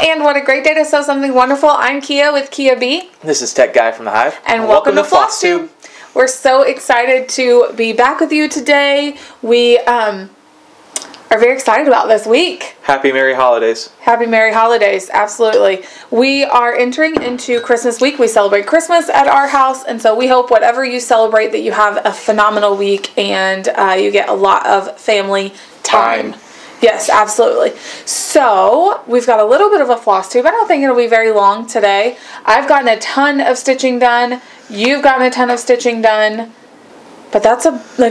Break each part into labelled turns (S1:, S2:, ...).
S1: And what a great day to sew something wonderful. I'm Kia with Kia B.
S2: This is Tech Guy from the Hive.
S1: And welcome to Flosstube. We're so excited to be back with you today. We are very excited about this week.
S2: Happy Merry Holidays.
S1: Happy Merry Holidays, absolutely. We are entering into Christmas week. We celebrate Christmas at our house, and so we hope whatever you celebrate that you have a phenomenal week and you get a lot of family time. Yes, absolutely. So, we've got a little bit of a floss tube. I don't think it'll be very long today. I've gotten a ton of stitching done. You've gotten a ton of stitching done. But that's we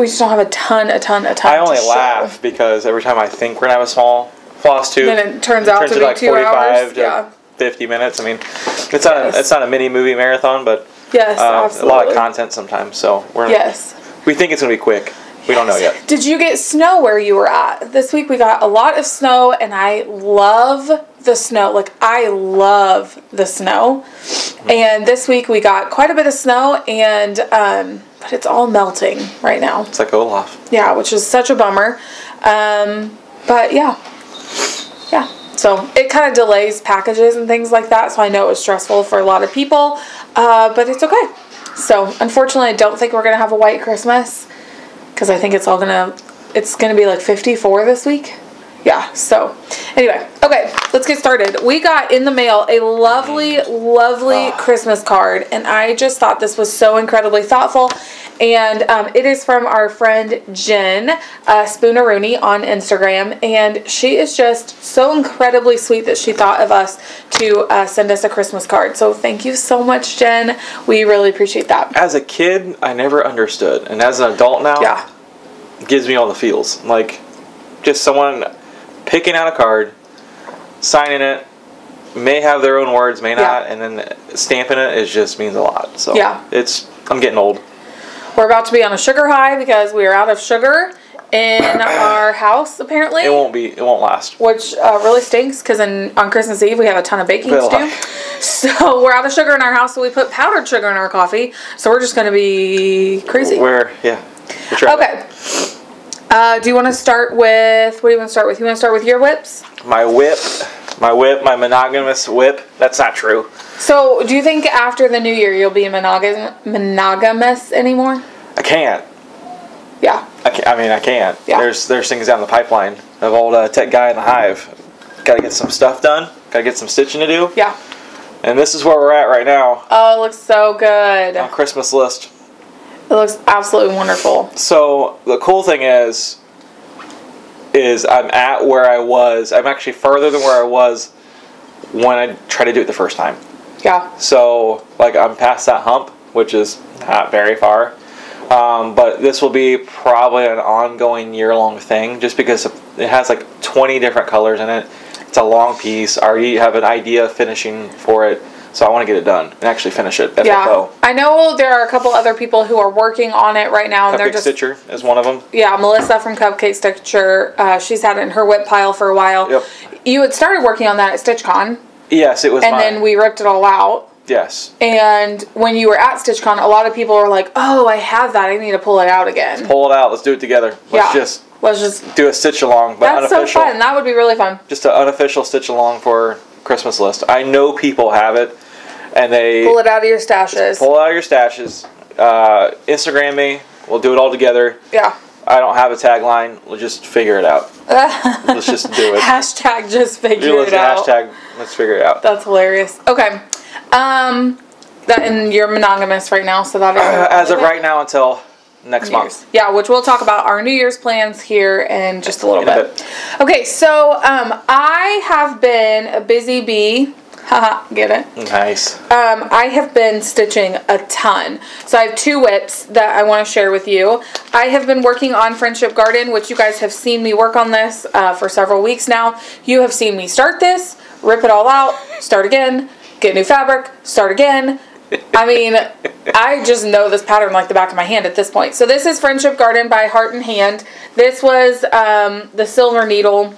S1: just don't have a ton.
S2: I only laugh because every time I think we're going to have a small floss tube,
S1: then it turns out to be
S2: like
S1: 2
S2: 45
S1: hours.
S2: to 50 minutes. I mean, it's not a mini movie marathon, but
S1: yes, absolutely.
S2: A lot of content sometimes. So we think it's going to be quick. We don't know yet.
S1: Did you get snow where you were at? This week we got a lot of snow, and I love the snow. Like, I love the snow. And this week we got quite a bit of snow, and but it's all melting right now.
S2: It's like Olaf.
S1: Yeah, which is such a bummer. But yeah. So it kind of delays packages and things like that, so I know it was stressful for a lot of people, but it's okay. So unfortunately, I don't think we're going to have a white Christmas, because I think it's gonna be like 54 this week. Yeah, so anyway, okay, let's get started. We got in the mail a lovely Christmas card, and I just thought this was so incredibly thoughtful. And it is from our friend Jen Spoonerooney on Instagram, and she is just so incredibly sweet that she thought of us to send us a Christmas card. So thank you so much, Jen. We really appreciate that.
S2: As a kid, I never understood, and as an adult now, it gives me all the feels. Like, just someone picking out a card, signing it, may have their own words, may not, and then stamping it just means a lot. So I'm getting old.
S1: We're about to be on a sugar high because we are out of sugar in our house, apparently.
S2: It won't last.
S1: Which really stinks, because on Christmas Eve we have a ton of baking to do. So we're out of sugar in our house, so we put powdered sugar in our coffee. So we're just going to be crazy. Okay. Do you want to start with, what do you want to start with? You want to start with your whips?
S2: My monogamous whip. That's not true.
S1: So, do you think after the new year you'll be monogamous anymore?
S2: I can't.
S1: Yeah.
S2: I can't.
S1: Yeah.
S2: There's things down the pipeline of old Tech Guy in the Hive. Got to get some stuff done. Got to get some stitching to do.
S1: Yeah.
S2: And this is where we're at right now.
S1: Oh, it looks so good.
S2: On Christmas list.
S1: It looks absolutely wonderful.
S2: So, the cool thing is I'm at where I was. I'm actually further than where I was when I tried to do it the first time.
S1: Yeah.
S2: So, like, I'm past that hump, which is not very far. But this will be probably an ongoing year-long thing, just because it has like 20 different colors in it. It's a long piece. I already have an idea of finishing for it. So I want to get it done and actually finish it.
S1: Yeah, I know there are a couple other people who are working on it right now.
S2: Cupcake Stitcher is one of them. Yeah,
S1: Melissa from Cupcake Stitcher. She's had it in her whip pile for a while.
S2: Yep.
S1: You had started working on that at StitchCon.
S2: Yes, it was.
S1: And then we ripped it all out.
S2: Yes.
S1: And when you were at StitchCon, a lot of people were like, "Oh, I have that. I need to pull it out again."
S2: Let's pull it out. Let's do it together. Let's just do a stitch along, but
S1: unofficial. That's so fun. That would be really fun.
S2: Just an unofficial stitch along for Christmas list. I know people have it. And they
S1: pull it out of your stashes.
S2: Pull it out of your stashes. Instagram me. We'll do it all together. Yeah. I don't have a tagline. We'll just figure it out. Let's just do it.
S1: Hashtag just figure it out.
S2: Hashtag let's figure it out.
S1: That's hilarious. Okay. And you're monogamous right now, so that is
S2: as of right now until next month.
S1: Yeah, which we'll talk about our New Year's plans here in just a little bit. Okay, so I have been a busy bee. Haha, get it?
S2: Nice.
S1: I have been stitching a ton. So I have 2 whips that I want to share with you. I have been working on Friendship Garden, which you guys have seen me work on this for several weeks now. You have seen me start this, rip it all out, start again, get new fabric, start again. I mean, I just know this pattern like the back of my hand at this point. So this is Friendship Garden by Heart and Hand. This was the Silver Needle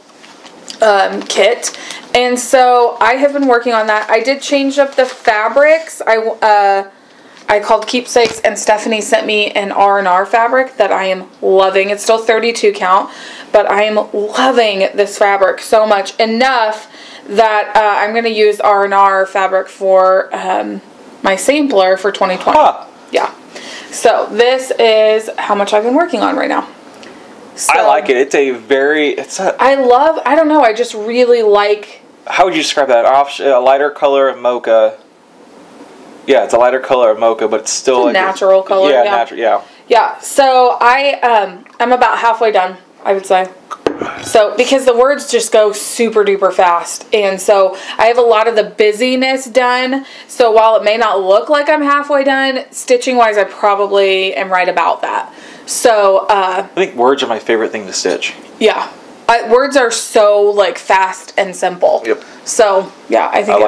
S1: kit, and so I have been working on that. I did change up the fabrics. I called Keepsakes, and Stephanie sent me an R&R fabric that I am loving. It's still 32 count, but I am loving this fabric so much, enough that I'm going to use R&R fabric for my sampler for 2020.
S2: Huh.
S1: Yeah. So this is how much I've been working on right now. So,
S2: I like it.
S1: I don't know, I just really like...
S2: How would you describe that? A lighter color of mocha. Yeah, it's a lighter color of mocha, but it's still like
S1: natural color.
S2: Yeah, natural. Yeah.
S1: Yeah. So I'm about halfway done, I would say. So because the words just go super duper fast, and so I have a lot of the busyness done. So while it may not look like I'm halfway done, stitching wise, I probably am right about that. So I
S2: think words are my favorite thing to stitch.
S1: Yeah. Words are so like fast and simple.
S2: Yep.
S1: So yeah, I think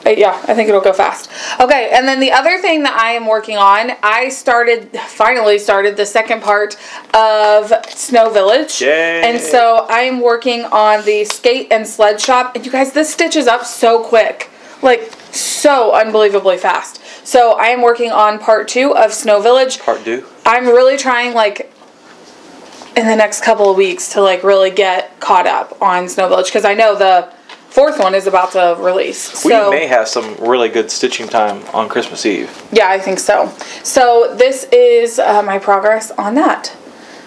S1: I think it'll go fast. Okay, and then the other thing that I am working on, I finally started the second part of Snow Village.
S2: Yay.
S1: And so I am working on the skate and sled shop. And you guys, this stitches up so quick. Like, so unbelievably fast. So I am working on part 2 of Snow Village.
S2: Part 2? I'm
S1: really trying, like, in the next couple of weeks to, like, really get caught up on Snow Village. Because I know the 4th one is about to release.
S2: We may have some really good stitching time on Christmas Eve. Yeah,
S1: I think so. So this is my progress on that.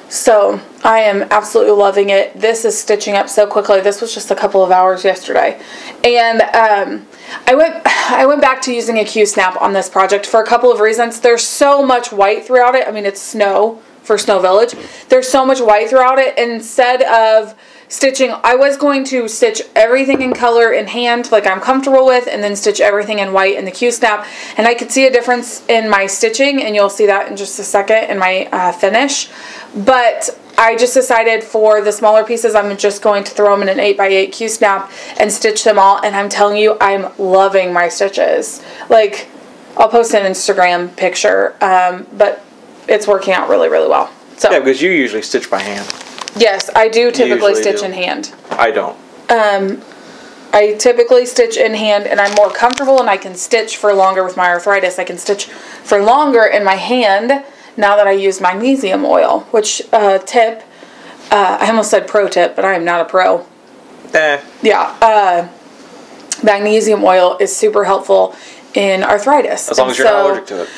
S1: So I am absolutely loving it. This is stitching up so quickly. This was just a couple of hours yesterday. And I went back to using a Q-snap on this project for a couple of reasons. There's so much white throughout it. I mean, it's snow for Snow Village. There's so much white throughout it. Instead of stitching, I was going to stitch everything in color in hand, like I'm comfortable with, and then stitch everything in white in the Q-snap. And I could see a difference in my stitching, and you'll see that in just a second in my finish. But I just decided for the smaller pieces, I'm just going to throw them in an 8x8 Q-snap and stitch them all. And I'm telling you, I'm loving my stitches. Like, I'll post an Instagram picture, but it's working out really, really well. So
S2: yeah, because you usually stitch by hand.
S1: Yes, I do typically stitch in hand.
S2: I don't.
S1: I typically stitch in hand, and I'm more comfortable, and I can stitch for longer with my arthritis. I can stitch for longer in my hand now that I use magnesium oil, which tip, I almost said pro tip, but I am not a pro. Yeah, magnesium oil is super helpful in arthritis.
S2: As long as you're not allergic to it.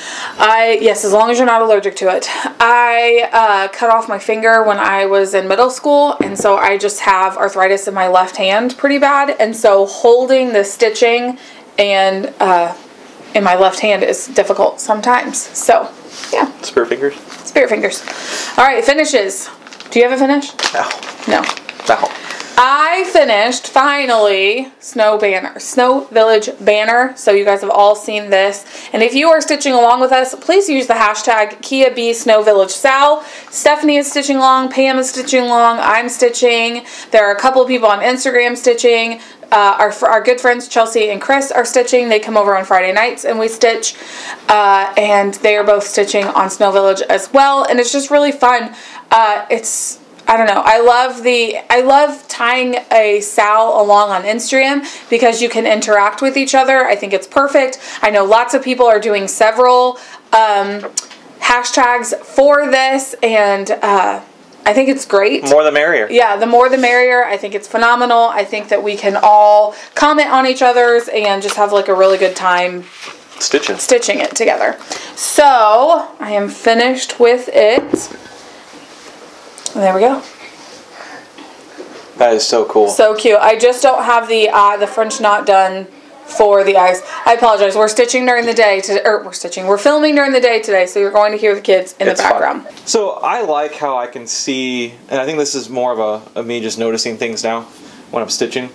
S1: Yes, as long as you're not allergic to it. I cut off my finger when I was in middle school, and so I just have arthritis in my left hand pretty bad, and so holding the stitching and in my left hand is difficult sometimes. So, yeah.
S2: Spare fingers?
S1: Spare fingers. All right, finishes. Do you have a finish?
S2: No.
S1: No. I finished, finally, Snow Village banner. So you guys have all seen this. And if you are stitching along with us, please use the hashtag KiaBSnowVillageSal. Stephanie is stitching along. Pam is stitching along. I'm stitching. There are a couple of people on Instagram stitching. Our good friends Chelsea and Chris are stitching. They come over on Friday nights and we stitch. And they are both stitching on Snow Village as well. And it's just really fun. I don't know. I love tying a Sal along on Instagram because you can interact with each other. I think it's perfect. I know lots of people are doing several hashtags for this, and I think it's great.
S2: More the merrier.
S1: Yeah, the more the merrier. I think it's phenomenal. I think that we can all comment on each other's and just have like a really good time stitching it together. So I am finished with it. There we go.
S2: That is so cool.
S1: So cute. I just don't have the French knot done for the eyes. I apologize. We're stitching during the day we're filming during the day today, so you're going to hear the kids in the background.
S2: Fun. So I like how I can see, and I think this is more of me just noticing things now when I'm stitching,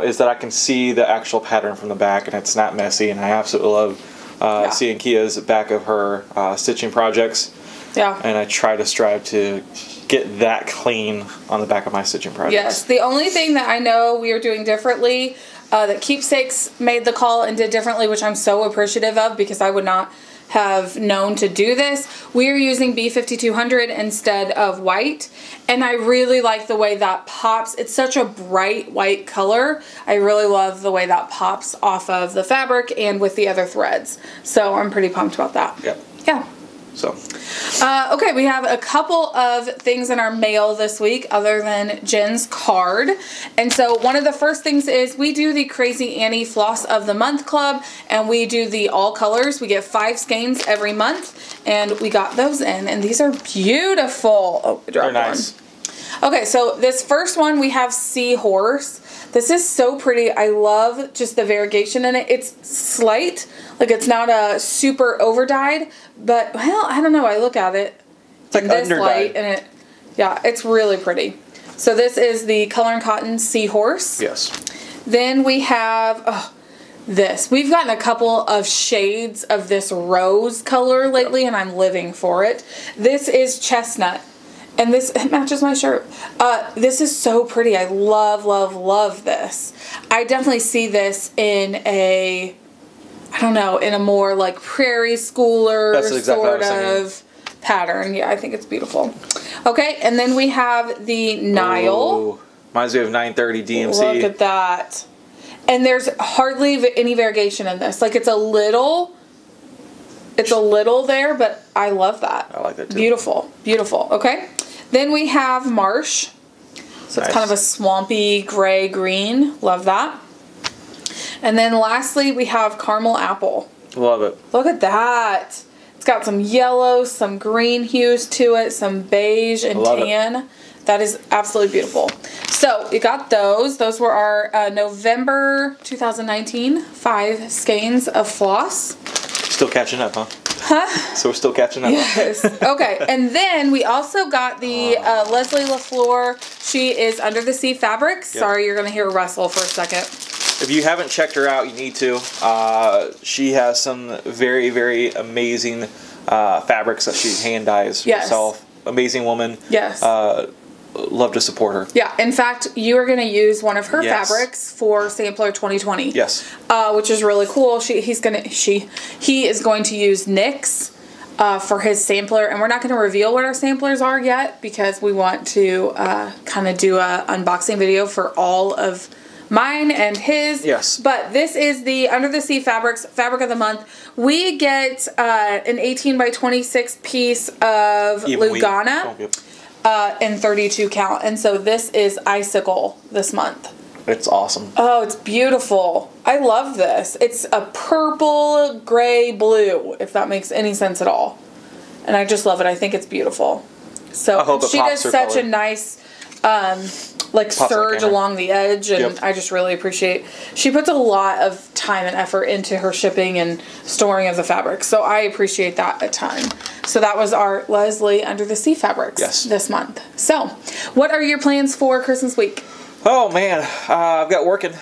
S2: is that I can see the actual pattern from the back, and it's not messy, and I absolutely love seeing Kia's back of her stitching projects.
S1: Yeah.
S2: And I try to strive to get that clean on the back of my stitching projects.
S1: Yes. The only thing that I know we are doing differently, that Keepsakes made the call and did differently, which I'm so appreciative of because I would not have known to do this. We are using B5200 instead of white, and I really like the way that pops. It's such a bright white color. I really love the way that pops off of the fabric and with the other threads. So I'm pretty pumped about that.
S2: Yep.
S1: Yeah.
S2: So.
S1: Okay, we have a couple of things in our mail this week other than Jen's card. And so one of the first things is we do the Crazy Annie Floss of the Month Club, and we do the all colors. We get 5 skeins every month, and we got those in, and these are beautiful. Oh, I dropped
S2: nice.
S1: one. Okay, so this first one we have Seahorse. This is so pretty. I love just the variegation in it. It's slight, like it's not a super over dyed, but well, I don't know. I look at it.
S2: It's like
S1: this
S2: under
S1: light,
S2: dyed.
S1: and it, yeah, it's really pretty. So this is the Color and Cotton Seahorse.
S2: Yes.
S1: Then we have this. We've gotten a couple of shades of this rose color lately, and I'm living for it. This is Chestnut. And this, it matches my shirt. This is so pretty. I love, love, love this. I definitely see this in a, I don't know, in a more like prairie schooler sort of pattern. Yeah, I think it's beautiful. Okay, and then we have the Nile.
S2: Ooh, reminds me of 930 DMC.
S1: Look at that. And there's hardly any variegation in this. Like it's a little there, but I love that.
S2: I like that too.
S1: Beautiful, beautiful. Okay. Then we have Marsh. So
S2: Nice.
S1: it's kind of a swampy gray green. Love that. And then lastly, we have Caramel Apple.
S2: Love it.
S1: Look at that. It's got some yellow, some green hues to it, some beige and tan. That is absolutely beautiful. So we got those. Those were our November 2019 5 skeins of floss.
S2: Still catching up, huh?
S1: Huh?
S2: So we're still catching up.
S1: Yes. Okay. And then we also got the Leslie LaFleur. She is Under the Sea Fabrics. Yep. Sorry, you're going to hear rustle for a second.
S2: If you haven't checked her out, you need to. She has some very, very amazing fabrics that she hand dyes herself. Amazing woman.
S1: Yes.
S2: Love to support her.
S1: Yeah. In fact, you are going to use one of her fabrics for Sampler 2020.
S2: Yes.
S1: Which is really cool. He is going to use Nick's for his sampler, and we're not going to reveal what our samplers are yet because we want to kind of do a unboxing video for all of mine and his.
S2: Yes.
S1: But this is the Under the Sea Fabrics Fabric of the Month. We get an 18 by 26 piece of Lugana in 32 count. And so this is Icicle this month.
S2: It's awesome.
S1: Oh, it's beautiful. I love this. It's a purple, gray, blue, if that makes any sense at all. And I just love it. I think it's beautiful. So she does such a nice like surge along the edge, and I just really appreciate. She puts a lot of time and effort into her shipping and storing of the fabric, so I appreciate that a ton. So that was our Leslie Under the Sea Fabrics this month. So, what are your plans for Christmas week?
S2: Oh man, I've got working.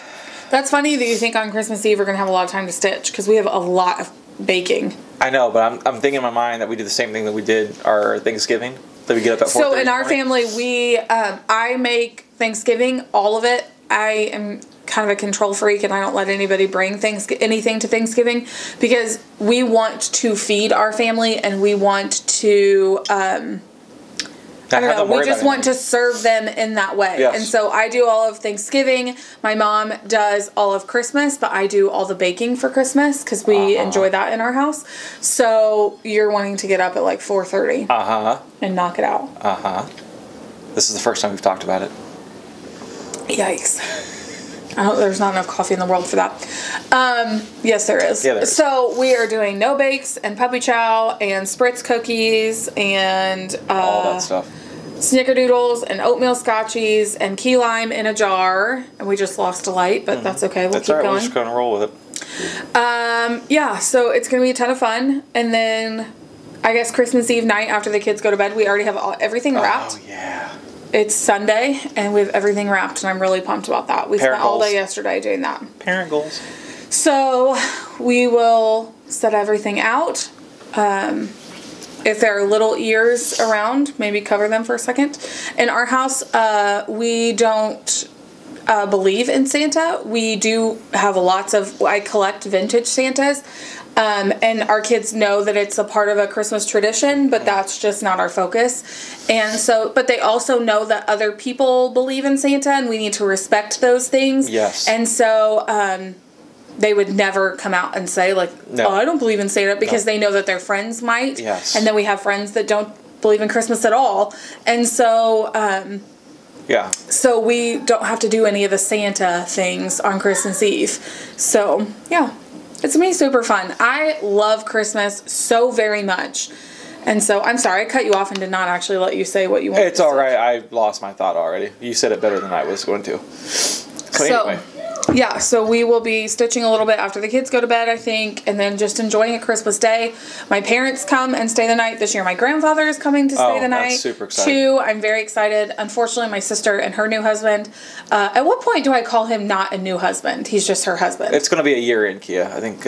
S1: That's funny that you think on Christmas Eve we're gonna have a lot of time to stitch because we have a lot of baking.
S2: I know, but I'm thinking in my mind that we do the same thing that we did our Thanksgiving. That we get up at 4:30
S1: So in our family, we I make Thanksgiving, all of it. I am kind of a control freak, and I don't let anybody bring anything to Thanksgiving because we want to feed our family, and we want to I don't know, we just want to serve them in that way. Yes. And so I do all of Thanksgiving. My mom does all of Christmas, but I do all the baking for Christmas because we enjoy that in our house. So you're wanting to get up at like 4:30 and knock it out.
S2: This is the first time we've talked about it.
S1: Yikes. There's not enough coffee in the world for that. Yes, there is. Yeah, there is. So we are doing no bakes and puppy chow and spritz cookies and
S2: all that stuff.
S1: Snickerdoodles and oatmeal scotchies and key lime in a jar. And we just lost a light, but that's okay. We'll keep going.
S2: We're just going to roll with it.
S1: Yeah, so it's going to be a ton of fun. And then I guess Christmas Eve night after the kids go to bed, we already have everything wrapped.
S2: Oh, yeah.
S1: It's Sunday, and we have everything wrapped, and I'm really pumped about that. We spent all day yesterday doing that.
S2: Parent goals.
S1: So we will set everything out. If there are little ears around, maybe cover them for a second. In our house, we don't believe in Santa. We do have I collect vintage Santas. And our kids know that it's a part of a Christmas tradition, but that's just not our focus. And so, but they also know that other people believe in Santa, and we need to respect those things.
S2: Yes.
S1: And so, they would never come out and say, like,
S2: No.
S1: oh, I don't believe in Santa, because they know that their friends might.
S2: Yes.
S1: And then we have friends that don't believe in Christmas at all. And so,
S2: Yeah.
S1: so we don't have to do any of the Santa things on Christmas Eve. So, yeah. It's going to be super fun. I love Christmas so very much. And so, I'm sorry, I cut you off and did not actually let you say what you wanted
S2: It's
S1: to
S2: all
S1: say.
S2: right. I lost my thought already. You said it better than I was going to. So anyway.
S1: Yeah, so we will be stitching a little bit after the kids go to bed, I think, and then just enjoying a Christmas day. My parents come and stay the night this year. My grandfather is coming to stay the night.
S2: That's super exciting.
S1: Too. I'm very excited. Unfortunately, my sister and her new husband. At what point do I call him not a new husband? He's just her husband.
S2: It's going to be a year in, Kia. I think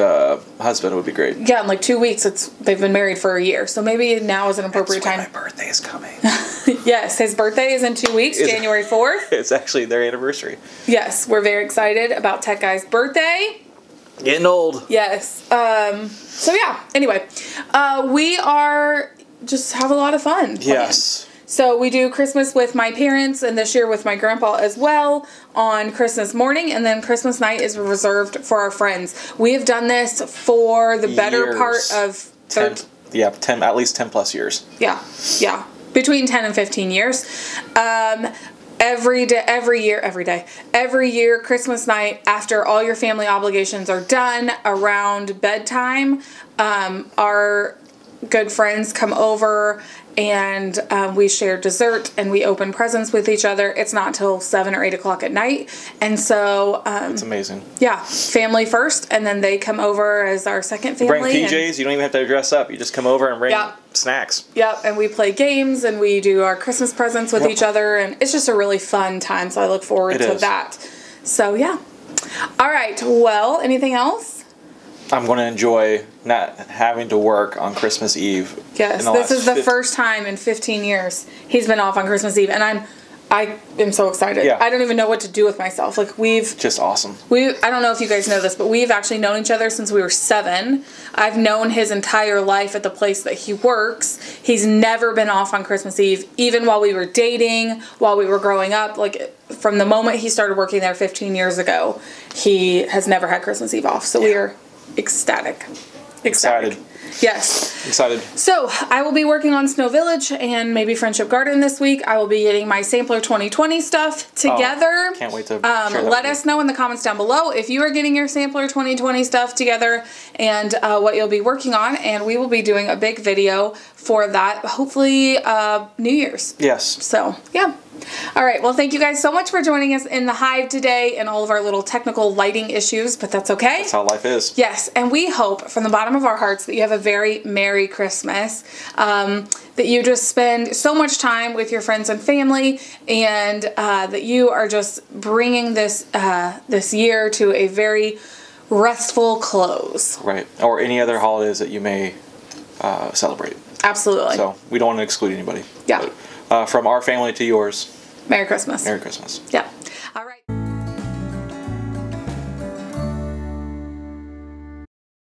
S2: husband would be great.
S1: Yeah, in like 2 weeks. They've been married for a year, so maybe now is an appropriate time.
S2: My birthday is coming.
S1: Yes, his birthday is in 2 weeks, January 4th.
S2: It's actually their anniversary.
S1: Yes, we're very excited about Tech Guy's birthday.
S2: Getting old.
S1: Yes. So yeah, anyway, we are just have a lot of fun.
S2: Yes.
S1: So we do Christmas with my parents, and this year with my grandpa as well on Christmas morning, and then Christmas night is reserved for our friends. We have done this for the better part of
S2: 10, at least 10 plus years.
S1: Yeah. Between 10 and 15 years. Every year, Christmas night, after all your family obligations are done, around bedtime, our good friends come over, and we share dessert, and we open presents with each other. It's not till 7 or 8 o'clock at night, and so
S2: it's amazing.
S1: Yeah, family first, and then they come over as our second family.
S2: Bring PJs. You don't even have to dress up. You just come over and bring snacks.
S1: Yep, and we play games, and we do our Christmas presents with each other, and it's just a really fun time, so I look forward to that. So, yeah. All right, well, anything else?
S2: I'm going to enjoy not having to work on Christmas Eve.
S1: Yes, this is the first time in 15 years he's been off on Christmas Eve, and I am so excited.
S2: Yeah.
S1: I don't even know what to do with myself. Like,
S2: just awesome.
S1: I don't know if you guys know this, but we've actually known each other since we were 7. I've known his entire life at the place that he works. He's never been off on Christmas Eve, even while we were dating, while we were growing up. Like, from the moment he started working there 15 years ago, he has never had Christmas Eve off. So we are ecstatic.
S2: Excited.
S1: Yes.
S2: Excited.
S1: So, I will be working on Snow Village and maybe Friendship Garden this week. I will be getting my Sampler 2020 stuff together.
S2: Can't wait to share that
S1: let us know in the comments down below if you are getting your Sampler 2020 stuff together and what you'll be working on. And we will be doing a big video for that, hopefully New Year's.
S2: Yes.
S1: So, yeah. All right. Well, thank you guys so much for joining us in the Hive today and all of our little technical lighting issues, but that's okay.
S2: That's how life is.
S1: Yes. And we hope from the bottom of our hearts that you have a very Merry Christmas, that you just spend so much time with your friends and family, and that you are just bringing this year to a very restful close.
S2: Right. Or any other holidays that you may celebrate.
S1: Absolutely.
S2: So we don't want to exclude anybody.
S1: Yeah.
S2: But, from our family to yours.
S1: Merry Christmas.
S2: Merry Christmas.
S1: Yeah.